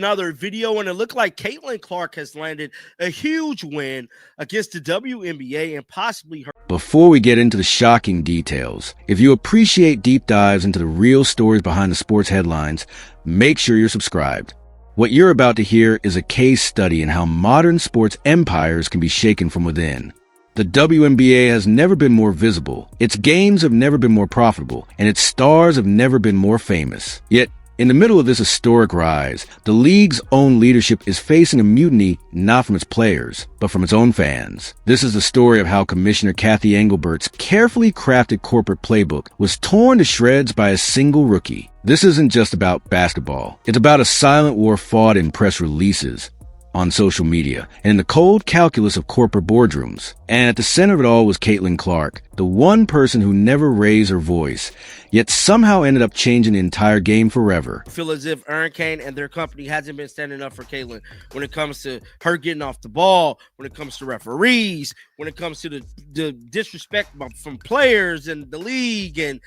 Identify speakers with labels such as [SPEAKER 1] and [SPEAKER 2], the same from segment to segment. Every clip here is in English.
[SPEAKER 1] Another video, and it looked like Caitlin Clark has landed a huge win against the WNBA and possibly her.
[SPEAKER 2] Before we get into the shocking details, if you appreciate deep dives into the real stories behind the sports headlines, make sure you're subscribed. What you're about to hear is a case study in how modern sports empires can be shaken from within. The WNBA has never been more visible, its games have never been more profitable, and its stars have never been more famous. Yet, in the middle of this historic rise, the league's own leadership is facing a mutiny not from its players, but from its own fans. This is the story of how Commissioner Kathy Engelbert's carefully crafted corporate playbook was torn to shreds by a single rookie. This isn't just about basketball. It's about a silent war fought in press releases, on social media, and in the cold calculus of corporate boardrooms. And at the center of it all was Caitlin Clark, the one person who never raised her voice, yet somehow ended up changing the entire game forever.
[SPEAKER 1] I feel as if Aaron Kane and their company hasn't been standing up for Caitlin when it comes to her getting off the ball, when it comes to referees, when it comes to the disrespect from players and the league, and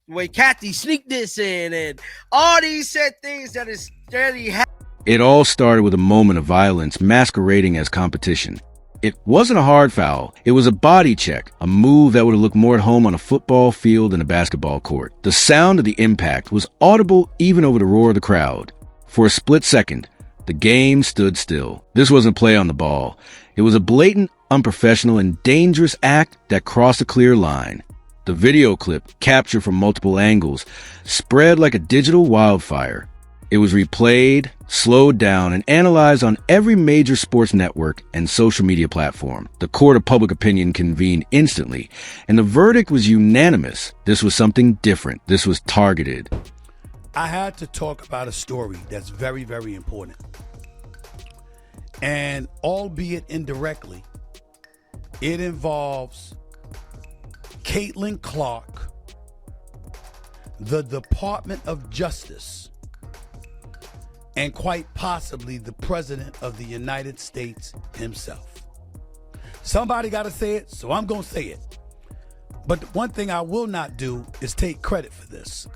[SPEAKER 1] the way Kathy sneaked this in, and all these said things that is steady happening.
[SPEAKER 2] It all started with a moment of violence masquerading as competition. It wasn't a hard foul. It was a body check, a move that would have looked more at home on a football field than a basketball court. The sound of the impact was audible even over the roar of the crowd. For a split second, the game stood still. This wasn't play on the ball. It was a blatant, unprofessional, and dangerous act that crossed a clear line. The video clip, captured from multiple angles, spread like a digital wildfire. It was replayed, slowed down, and analyzed on every major sports network and social media platform. The court of public opinion convened instantly, and the verdict was unanimous. This was something different. This was targeted.
[SPEAKER 3] I had to talk about a story that's very, very important. And albeit indirectly, it involves Caitlin Clark, the Department of Justice, and quite possibly the President of the United States himself. Somebody got to say it, so I'm going to say it. But one thing I will not do is take credit for this.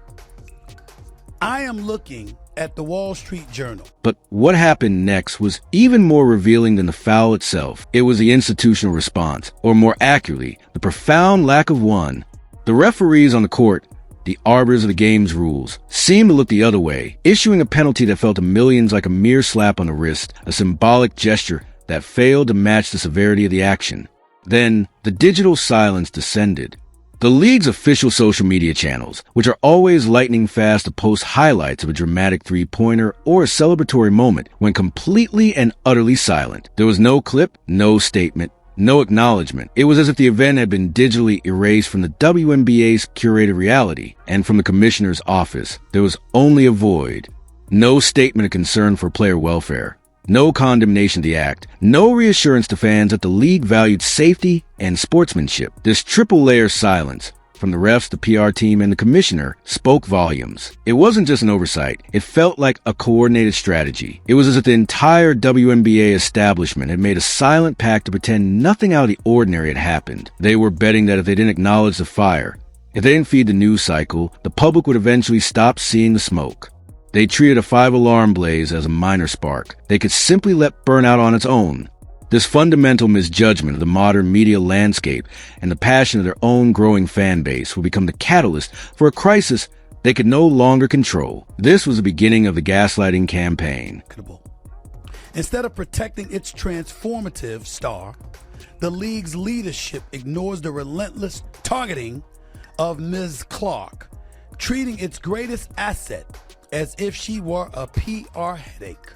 [SPEAKER 3] I am looking at the Wall Street Journal.
[SPEAKER 2] But what happened next was even more revealing than the foul itself. It was the institutional response, or more accurately, the profound lack of one. The referees on the court, the arbiters of the game's rules, seemed to look the other way, issuing a penalty that felt to millions like a mere slap on the wrist, a symbolic gesture that failed to match the severity of the action. Then, the digital silence descended. The league's official social media channels, which are always lightning fast to post highlights of a dramatic three-pointer or a celebratory moment, went completely and utterly silent. There was no clip, no statement, no acknowledgement. It was as if the event had been digitally erased from the WNBA's curated reality, and from the commissioner's office, there was only a void. No statement of concern for player welfare, no condemnation of the act, no reassurance to fans that the league valued safety and sportsmanship. This triple-layer silence, from the refs, the PR team, and the commissioner, spoke volumes. It wasn't just an oversight. It felt like a coordinated strategy. It was as if the entire WNBA establishment had made a silent pact to pretend nothing out of the ordinary had happened. They were betting that if they didn't acknowledge the fire, if they didn't feed the news cycle, the public would eventually stop seeing the smoke. They treated a 5-alarm blaze as a minor spark. They could simply let burn out on its own. This fundamental misjudgment of the modern media landscape and the passion of their own growing fan base will become the catalyst for a crisis they could no longer control. This was the beginning of the gaslighting campaign.
[SPEAKER 3] Instead of protecting its transformative star, the league's leadership ignores the relentless targeting of Ms. Clark, treating its greatest asset as if she were a PR headache.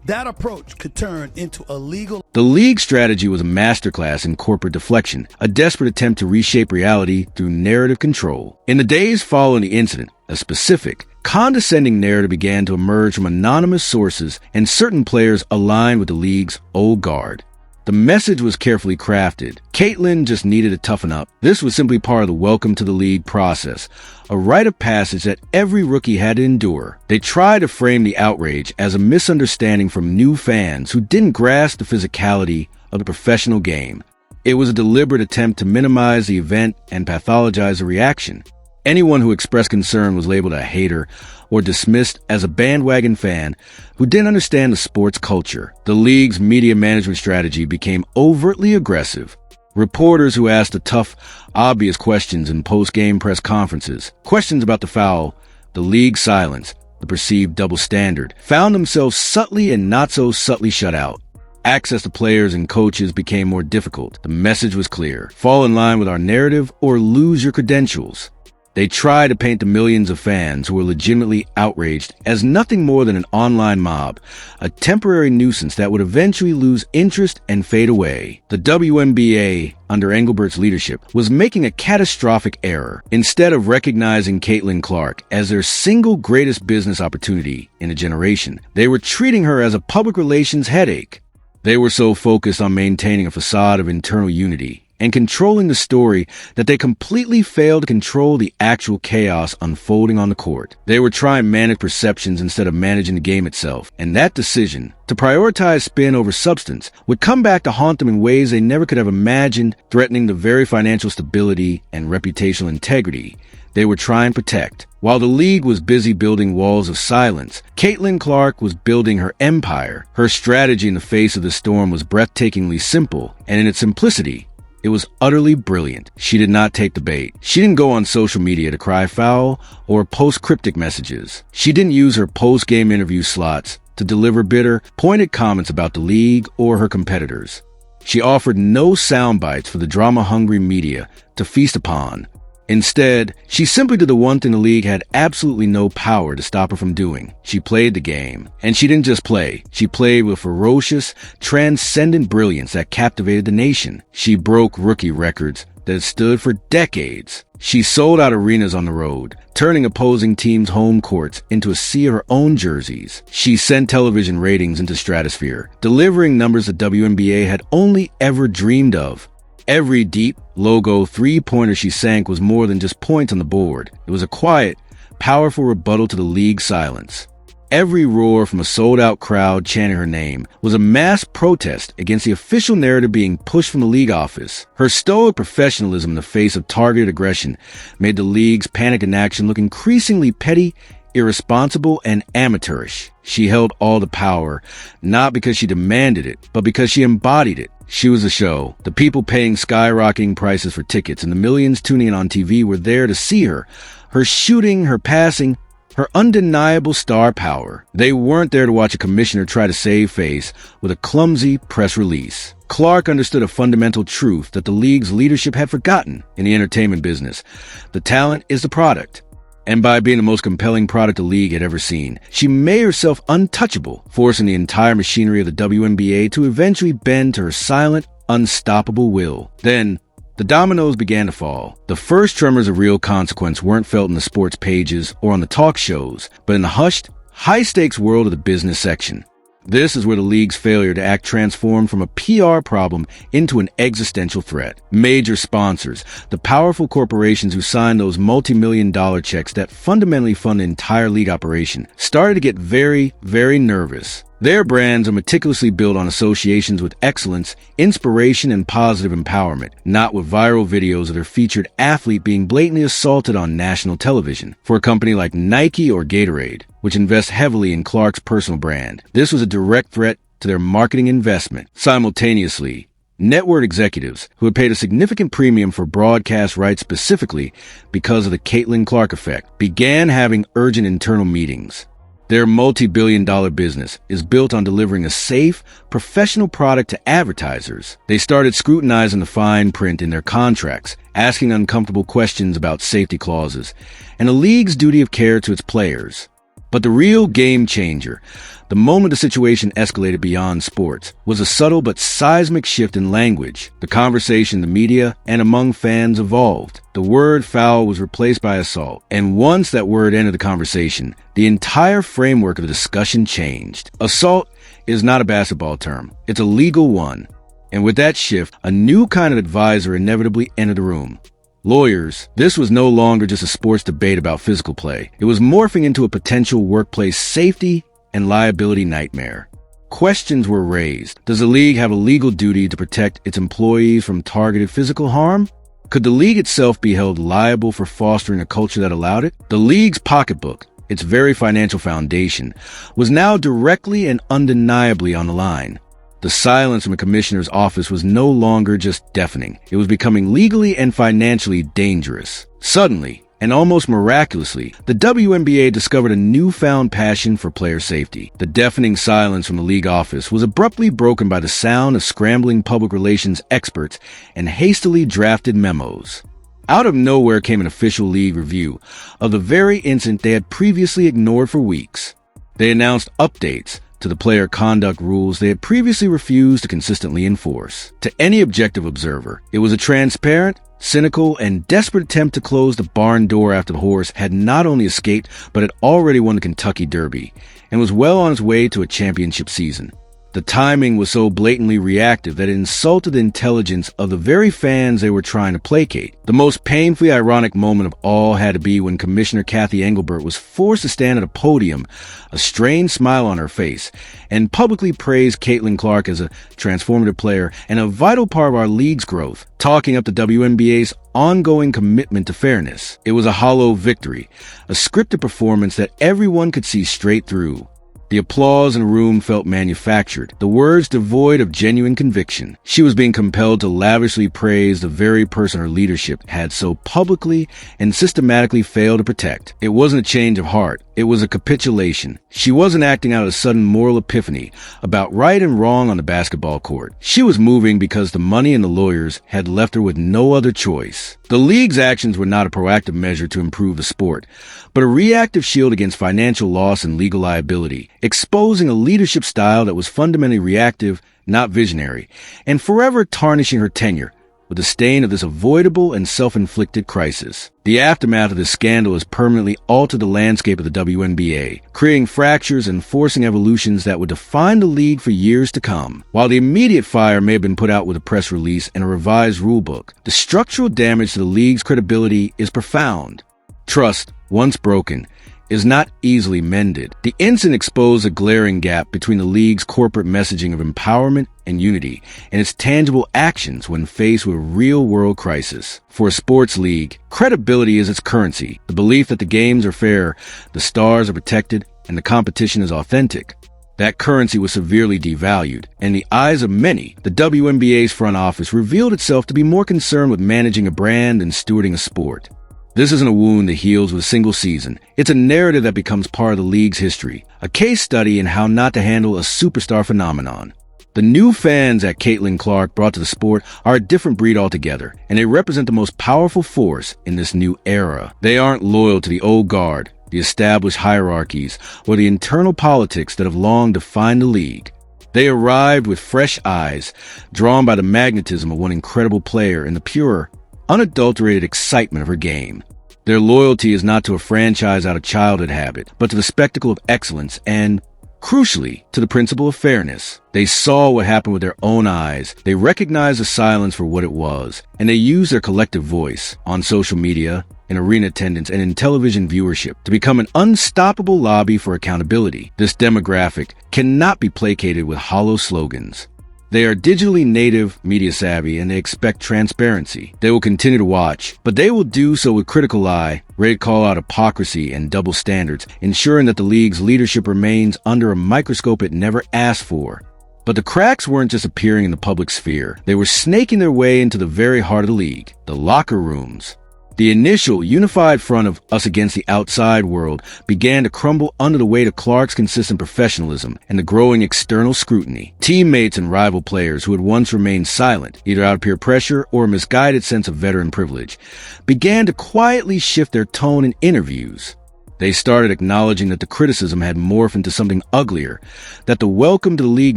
[SPEAKER 3] That approach could turn into a legal...
[SPEAKER 2] The league's strategy was a masterclass in corporate deflection, a desperate attempt to reshape reality through narrative control. In the days following the incident, a specific, condescending narrative began to emerge from anonymous sources and certain players aligned with the league's old guard. The message was carefully crafted. Caitlin just needed to toughen up. This was simply part of the welcome to the league process, a rite of passage that every rookie had to endure. They tried to frame the outrage as a misunderstanding from new fans who didn't grasp the physicality of the professional game. It was a deliberate attempt to minimize the event and pathologize the reaction. Anyone who expressed concern was labeled a hater, or dismissed as a bandwagon fan who didn't understand the sport's culture. The league's media management strategy became overtly aggressive. Reporters who asked the tough, obvious questions in post-game press conferences, questions about the foul, the league's silence, the perceived double standard, found themselves subtly and not so subtly shut out. Access to players and coaches became more difficult. The message was clear: fall in line with our narrative or lose your credentials. They tried to paint the millions of fans who were legitimately outraged as nothing more than an online mob, a temporary nuisance that would eventually lose interest and fade away. The WNBA, under Engelbert's leadership, was making a catastrophic error. Instead of recognizing Caitlin Clark as their single greatest business opportunity in a generation, they were treating her as a public relations headache. They were so focused on maintaining a facade of internal unity and controlling the story that they completely failed to control the actual chaos unfolding on the court. They were trying to manage perceptions instead of managing the game itself, and that decision, to prioritize spin over substance, would come back to haunt them in ways they never could have imagined, threatening the very financial stability and reputational integrity they were trying to protect. While the league was busy building walls of silence, Caitlin Clark was building her empire. Her strategy in the face of the storm was breathtakingly simple, and in its simplicity, it was utterly brilliant. She did not take the bait. She didn't go on social media to cry foul or post cryptic messages. She didn't use her post-game interview slots to deliver bitter, pointed comments about the league or her competitors. She offered no sound bites for the drama-hungry media to feast upon. Instead, she simply did the one thing the league had absolutely no power to stop her from doing. She played the game. And she didn't just play. She played with ferocious, transcendent brilliance that captivated the nation. She broke rookie records that stood for decades. She sold out arenas on the road, turning opposing teams' home courts into a sea of her own jerseys. She sent television ratings into stratosphere, delivering numbers the WNBA had only ever dreamed of. Every deep, logo three-pointer she sank was more than just points on the board. It was a quiet, powerful rebuttal to the league's silence. Every roar from a sold-out crowd chanting her name was a mass protest against the official narrative being pushed from the league office. Her stoic professionalism in the face of targeted aggression made the league's panic in action look increasingly petty, irresponsible, and amateurish. She held all the power, not because she demanded it, but because she embodied it. She was a show. The people paying skyrocketing prices for tickets and the millions tuning in on TV were there to see her. Her shooting, her passing, her undeniable star power. They weren't there to watch a commissioner try to save face with a clumsy press release. Clark understood a fundamental truth that the league's leadership had forgotten in the entertainment business. The talent is the product. And by being the most compelling product the league had ever seen, she made herself untouchable, forcing the entire machinery of the WNBA to eventually bend to her silent, unstoppable will. Then, the dominoes began to fall. The first tremors of real consequence weren't felt in the sports pages or on the talk shows, but in the hushed, high-stakes world of the business section. This is where the league's failure to act transformed from a PR problem into an existential threat. Major sponsors, the powerful corporations who signed those multi-million-dollar checks that fundamentally fund the entire league operation, started to get very, very nervous. Their brands are meticulously built on associations with excellence, inspiration, and positive empowerment, not with viral videos of their featured athlete being blatantly assaulted on national television. For a company like Nike or Gatorade, which invests heavily in Clark's personal brand, this was a direct threat to their marketing investment. Simultaneously, network executives, who had paid a significant premium for broadcast rights specifically because of the Caitlin Clark effect, began having urgent internal meetings. Their multi-billion-dollar business is built on delivering a safe, professional product to advertisers. They started scrutinizing the fine print in their contracts, asking uncomfortable questions about safety clauses, and the league's duty of care to its players. But the real game changer, the moment the situation escalated beyond sports, was a subtle but seismic shift in language. The conversation in the media and among fans evolved. The word foul was replaced by assault, and once that word entered the conversation, the entire framework of the discussion changed. Assault is not a basketball term. It's a legal one. And with that shift, a new kind of advisor inevitably entered the room. Lawyers. This was no longer just a sports debate about physical play. It was morphing into a potential workplace safety and liability nightmare. Questions were raised. Does the league have a legal duty to protect its employees from targeted physical harm? Could the league itself be held liable for fostering a culture that allowed it? The league's pocketbook, its very financial foundation, was now directly and undeniably on the line. The silence from the commissioner's office was no longer just deafening. It was becoming legally and financially dangerous. Suddenly, and almost miraculously, the WNBA discovered a newfound passion for player safety. The deafening silence from the league office was abruptly broken by the sound of scrambling public relations experts and hastily drafted memos. Out of nowhere came an official league review of the very incident they had previously ignored for weeks. They announced updates to the player conduct rules they had previously refused to consistently enforce. To any objective observer, it was a transparent, cynical, and desperate attempt to close the barn door after the horse had not only escaped, but had already won the Kentucky Derby and was well on its way to a championship season. The timing was so blatantly reactive that it insulted the intelligence of the very fans they were trying to placate. The most painfully ironic moment of all had to be when Commissioner Kathy Engelbert was forced to stand at a podium, a strained smile on her face, and publicly praise Caitlin Clark as a transformative player and a vital part of our league's growth, talking up the WNBA's ongoing commitment to fairness. It was a hollow victory, a scripted performance that everyone could see straight through. The applause in the room felt manufactured, the words devoid of genuine conviction. She was being compelled to lavishly praise the very person her leadership had so publicly and systematically failed to protect. It wasn't a change of heart. It was a capitulation. She wasn't acting out a sudden moral epiphany about right and wrong on the basketball court. She was moving because the money and the lawyers had left her with no other choice. The league's actions were not a proactive measure to improve the sport, but a reactive shield against financial loss and legal liability, exposing a leadership style that was fundamentally reactive, not visionary, and forever tarnishing her tenure with the stain of this avoidable and self-inflicted crisis. The aftermath of this scandal has permanently altered the landscape of the WNBA, creating fractures and forcing evolutions that would define the league for years to come. While the immediate fire may have been put out with a press release and a revised rulebook, the structural damage to the league's credibility is profound. Trust, once broken, is not easily mended. The incident exposed a glaring gap between the league's corporate messaging of empowerment and unity and its tangible actions when faced with a real-world crisis. For a sports league, credibility is its currency, the belief that the games are fair, the stars are protected, and the competition is authentic. That currency was severely devalued, and in the eyes of many, the WNBA's front office revealed itself to be more concerned with managing a brand than stewarding a sport. This isn't a wound that heals with a single season. It's a narrative that becomes part of the league's history, a case study in how not to handle a superstar phenomenon. The new fans that Caitlin Clark brought to the sport are a different breed altogether, and they represent the most powerful force in this new era. They aren't loyal to the old guard, the established hierarchies, or the internal politics that have long defined the league. They arrived with fresh eyes, drawn by the magnetism of one incredible player and the pure, unadulterated excitement of her game. Their loyalty is not to a franchise out of childhood habit, but to the spectacle of excellence and, crucially, to the principle of fairness. They saw what happened with their own eyes. They recognized the silence for what it was, and they used their collective voice on social media, in arena attendance, and in television viewership to become an unstoppable lobby for accountability. This demographic cannot be placated with hollow slogans. They are digitally native, media savvy, and they expect transparency. They will continue to watch, but they will do so with critical eye, ready to call out hypocrisy and double standards, ensuring that the league's leadership remains under a microscope it never asked for. But the cracks weren't just appearing in the public sphere. They were snaking their way into the very heart of the league, the locker rooms. The initial unified front of us against the outside world began to crumble under the weight of Clark's consistent professionalism and the growing external scrutiny. Teammates and rival players who had once remained silent, either out of peer pressure or a misguided sense of veteran privilege, began to quietly shift their tone in interviews. They started acknowledging that the criticism had morphed into something uglier, that the welcome to the league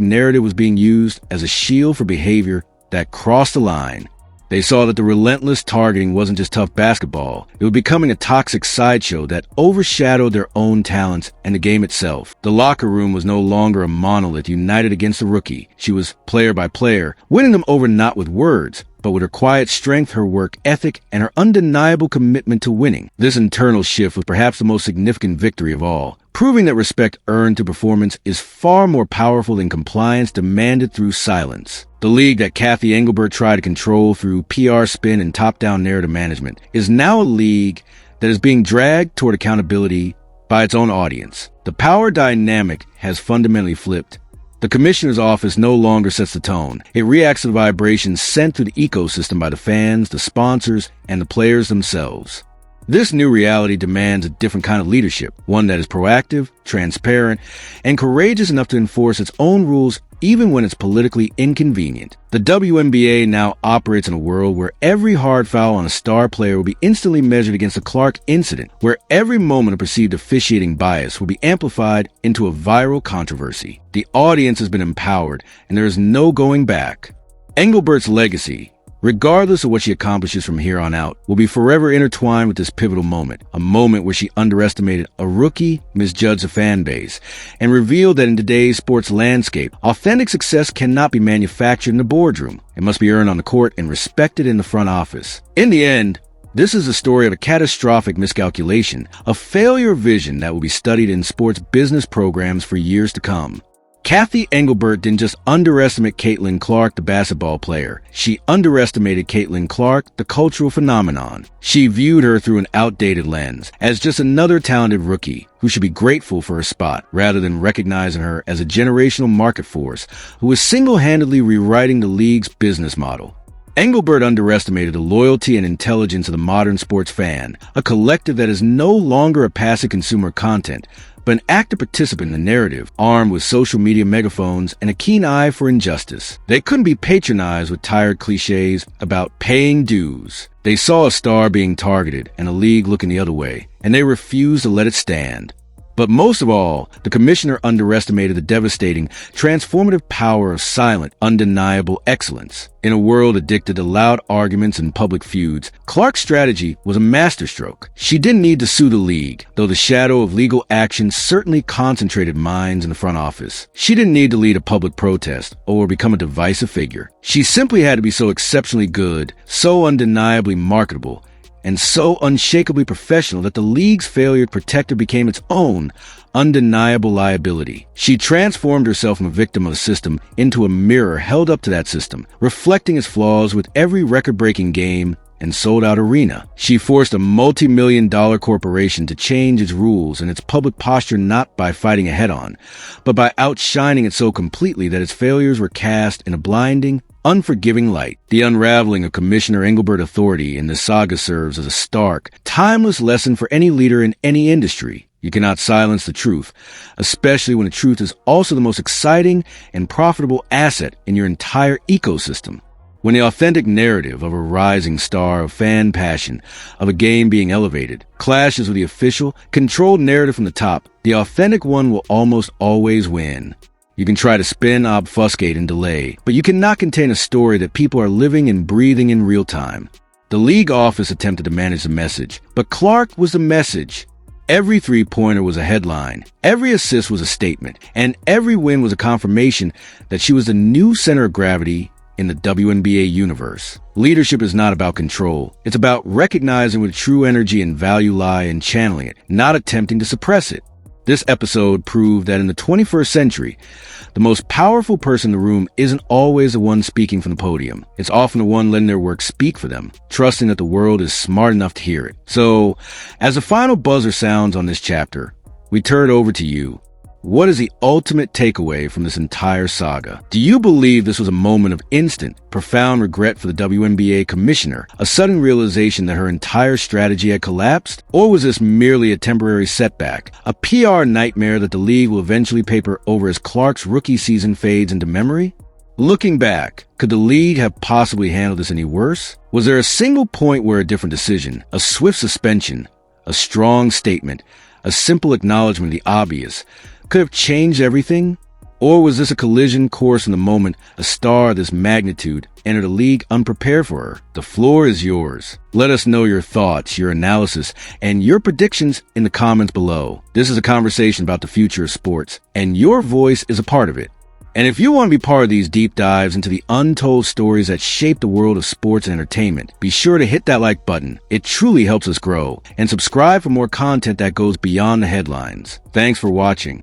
[SPEAKER 2] narrative was being used as a shield for behavior that crossed the line. They saw that the relentless targeting wasn't just tough basketball. It was becoming a toxic sideshow that overshadowed their own talents and the game itself. The locker room was no longer a monolith united against the rookie. She was player by player, winning them over not with words, but with her quiet strength, her work ethic, and her undeniable commitment to winning. This internal shift was perhaps the most significant victory of all, proving that respect earned through performance is far more powerful than compliance demanded through silence. The league that Kathy Engelbert tried to control through PR spin and top-down narrative management is now a league that is being dragged toward accountability by its own audience. The power dynamic has fundamentally flipped. The commissioner's office no longer sets the tone. It reacts to the vibrations sent through the ecosystem by the fans, the sponsors, and the players themselves. This new reality demands a different kind of leadership, one that is proactive, transparent, and courageous enough to enforce its own rules even when it's politically inconvenient. The WNBA now operates in a world where every hard foul on a star player will be instantly measured against the Clark incident, where every moment of perceived officiating bias will be amplified into a viral controversy. The audience has been empowered, and there is no going back. Engelbert's legacy, regardless of what she accomplishes from here on out, will be forever intertwined with this pivotal moment, a moment where she underestimated a rookie, misjudged a fan base, and revealed that in today's sports landscape, authentic success cannot be manufactured in the boardroom. It must be earned on the court and respected in the front office. In the end, this is the story of a catastrophic miscalculation, a failure of vision that will be studied in sports business programs for years to come. Kathy Engelbert didn't just underestimate Caitlin Clark, the basketball player. She underestimated Caitlin Clark, the cultural phenomenon. She viewed her through an outdated lens, as just another talented rookie who should be grateful for her spot, rather than recognizing her as a generational market force who was single-handedly rewriting the league's business model. Engelbert underestimated the loyalty and intelligence of the modern sports fan, a collective that is no longer a passive consumer of content, but an active participant in the narrative, armed with social media megaphones and a keen eye for injustice. They couldn't be patronized with tired cliches about paying dues. They saw a star being targeted and a league looking the other way, and they refused to let it stand. But most of all, the commissioner underestimated the devastating, transformative power of silent, undeniable excellence. In a world addicted to loud arguments and public feuds, Clark's strategy was a masterstroke. She didn't need to sue the league, though the shadow of legal action certainly concentrated minds in the front office. She didn't need to lead a public protest or become a divisive figure. She simply had to be so exceptionally good, so undeniably marketable, and so unshakably professional that the league's failure to protect her became its own undeniable liability. She transformed herself from a victim of the system into a mirror held up to that system, reflecting its flaws with every record-breaking game and sold-out arena. She forced a multi-million-dollar corporation to change its rules and its public posture not by fighting it head-on, but by outshining it so completely that its failures were cast in a blinding, unforgiving light. The unraveling of Commissioner Engelbert authority in this saga serves as a stark, timeless lesson for any leader in any industry. You cannot silence the truth, especially when the truth is also the most exciting and profitable asset in your entire ecosystem. When the authentic narrative of a rising star, of fan passion, of a game being elevated, clashes with the official, controlled narrative from the top, the authentic one will almost always win. You can try to spin, obfuscate, and delay, but you cannot contain a story that people are living and breathing in real time. The league office attempted to manage the message, but Clark was the message. Every three-pointer was a headline, every assist was a statement, and every win was a confirmation that she was the new center of gravity in the WNBA universe. Leadership is not about control. It's about recognizing where true energy and value lie and channeling it, not attempting to suppress it. This episode proved that in the 21st century, the most powerful person in the room isn't always the one speaking from the podium. It's often the one letting their work speak for them, trusting that the world is smart enough to hear it. So, as the final buzzer sounds on this chapter, we turn it over to you. What is the ultimate takeaway from this entire saga? Do you believe this was a moment of instant, profound regret for the WNBA commissioner, a sudden realization that her entire strategy had collapsed? Or was this merely a temporary setback, a PR nightmare that the league will eventually paper over as Clark's rookie season fades into memory? Looking back, could the league have possibly handled this any worse? Was there a single point where a different decision, a swift suspension, a strong statement, a simple acknowledgement of the obvious, could have changed everything? Or was this a collision course in the moment a star of this magnitude entered a league unprepared for her? The floor is yours. Let us know your thoughts, your analysis, and your predictions in the comments below. This is a conversation about the future of sports, and your voice is a part of it. And if you want to be part of these deep dives into the untold stories that shape the world of sports and entertainment, be sure to hit that like button. It truly helps us grow. And subscribe for more content that goes beyond the headlines. Thanks for watching.